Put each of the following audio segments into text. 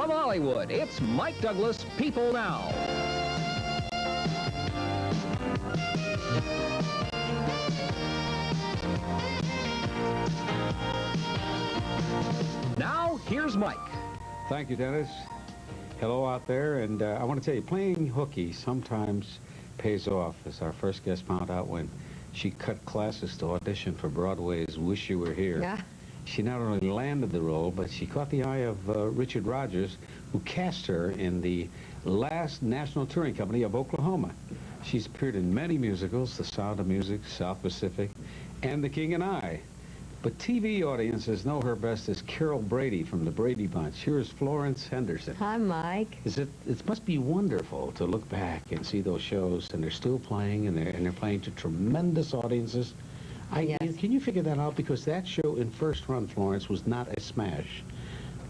From Hollywood, it's Mike Douglas, People Now. Now, here's Mike. Thank you, Dennis. Hello out there, and I want to tell you, playing hooky sometimes pays off, as our first guest found out when she cut classes to audition for Broadway's Wish You Were Here. Yeah. She not only landed the role, but she caught the eye of Richard Rodgers, who cast her in the last National Touring Company of Oklahoma. She's appeared in many musicals, The Sound of Music, South Pacific, and The King and I. But TV audiences know her best as Carol Brady from the Brady Bunch. Here's Florence Henderson. Hi, Mike. It must be wonderful to look back and see those shows, and they're still playing, and they're playing to tremendous audiences. Yes. Can you figure that out? Because that show in first run, Florence, was not a smash.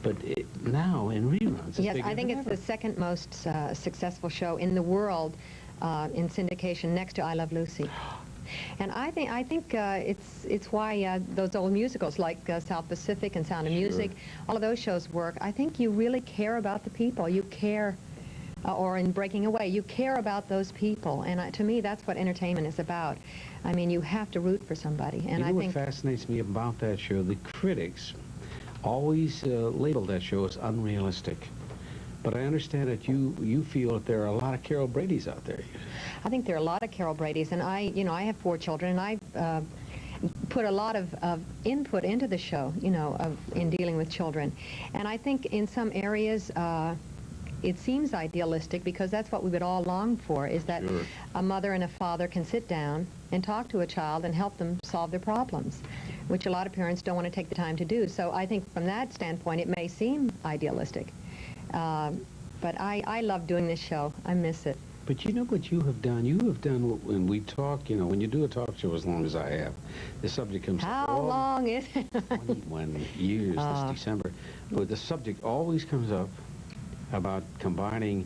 But now, in reruns, it's Yes, bigger I think than it's ever. the second most successful show in the world in syndication, next to I Love Lucy. And I think it's why those old musicals like South Pacific and Sound of Music, all of those shows work. I think you really care about the people. You care, or in Breaking Away, you care about those people. And to me, that's what entertainment is about. I mean, you have to root for somebody. And I think what fascinates me about that show, the critics always labeled that show as unrealistic. But I understand that you feel that there are a lot of Carol Bradys out there. I think there are a lot of Carol Bradys, and I have 4 children, and I've put a lot of input into the show, in dealing with children. And I think in some areas, it seems idealistic, because that's what we would all long for, is that a mother and a father can sit down and talk to a child and help them solve their problems, which a lot of parents don't want to take the time to do. So I think from that standpoint, it may seem idealistic. But I love doing this show. I miss it. But you know what you have done? You have done when we talk, when you do a talk show as long as I have, the subject comes How up. long is it? 21 years this December. But the subject always comes up about combining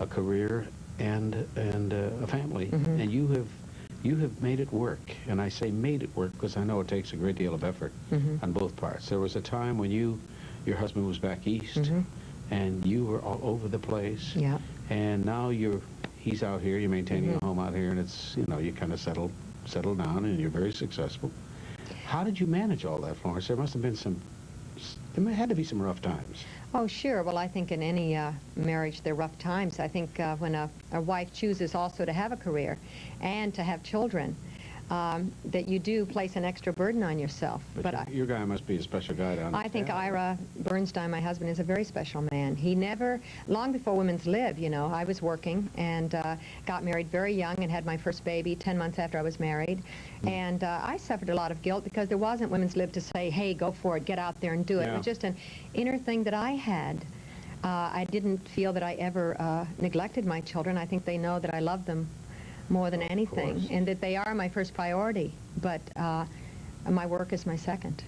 a career and a family. Mm-hmm. And you have made it work. And I say made it work because I know it takes a great deal of effort on both parts. There was a time when your husband was back east, and you were all over the place. Yeah. And now he's out here, you're maintaining a home out here, and it's, you kind of settle down, and you're very successful. How did you manage all that, Florence? There must have been there had to be some rough times. Oh, sure. Well, I think in any marriage there are rough times. I think when a wife chooses also to have a career and to have children, that you do place an extra burden on yourself. But your guy must be a special guy down there. I think Ira Bernstein, my husband, is a very special man. He never, long before Women's Live, I was working and got married very young and had my first baby 10 months after I was married. And I suffered a lot of guilt because there wasn't Women's Live to say, hey, go for it, get out there and do it. It was just an inner thing that I had. I didn't feel that I ever neglected my children. I think they know that I love them more than anything, and that they are my first priority, but my work is my second.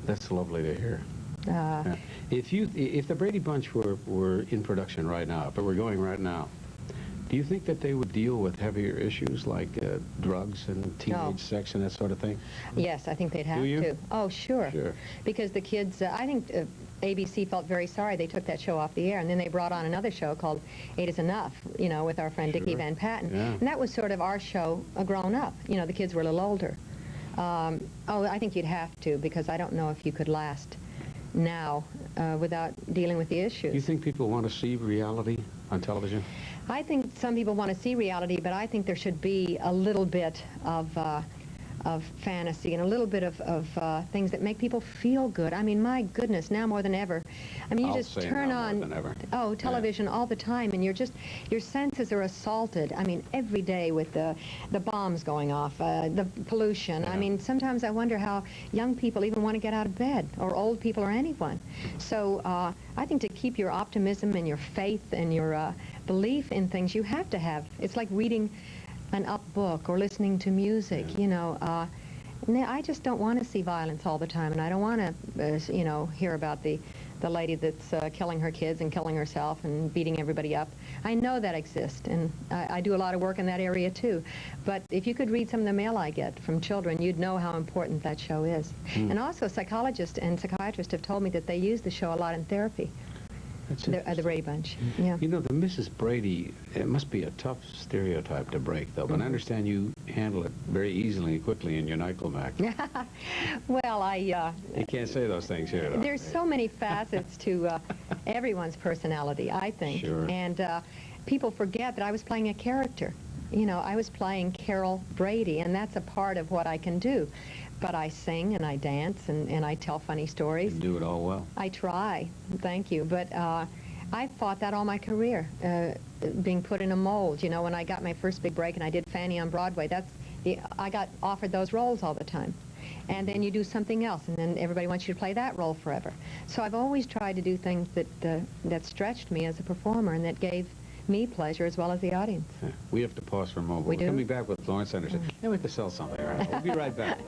That's lovely to hear. If the Brady Bunch were in production right now, but we're going right now, do you think that they would deal with heavier issues like drugs and teenage sex and that sort of thing? Yes, I think they'd have to. Oh, sure. Because the kids, I think ABC felt very sorry they took that show off the air, and then they brought on another show called 8 is Enough, with our friend Dickie Van Patten. And that was sort of our show grown up. The kids were a little older. I think you'd have to, because I don't know if you could last now without dealing with the issues. Do you think people want to see reality on television? I think some people want to see reality, but I think there should be a little bit of fantasy and a little bit of things that make people feel good. I mean, my goodness, now more than ever. I mean, you just turn on television all the time, and your senses are assaulted. I mean, every day with the bombs going off, the pollution. I mean, sometimes I wonder how young people even want to get out of bed, or old people, or anyone. So I think to keep your optimism and your faith and your belief in things, you have to have. It's like reading an up book or listening to music, I just don't want to see violence all the time, and I don't want to, hear about the lady that's killing her kids and killing herself and beating everybody up. I know that exists, and I do a lot of work in that area too. But if you could read some of the mail I get from children, you'd know how important that show is. And also, psychologists and psychiatrists have told me that they use the show a lot in therapy. That's The Brady Bunch. Yeah. You know, the Mrs. Brady, it must be a tough stereotype to break, though. But I understand you handle it very easily and quickly in your nightclub act. Well, You can't say those things here, though. there's so many facets to everyone's personality, I think. Sure. And people forget that I was playing a character. You know, I was playing Carol Brady, and that's a part of what I can do. But I sing and I dance and I tell funny stories. You do it all well. I try, thank you. But I fought that all my career, being put in a mold. You know, when I got my first big break and I did Fanny on Broadway, I got offered those roles all the time. And then you do something else, and then everybody wants you to play that role forever. So I've always tried to do things that stretched me as a performer and that gave me pleasure as well as the audience. We have to pause for a moment. We We're do? coming back with Florence Henderson. Then we have to sell something. All right? We'll be right back.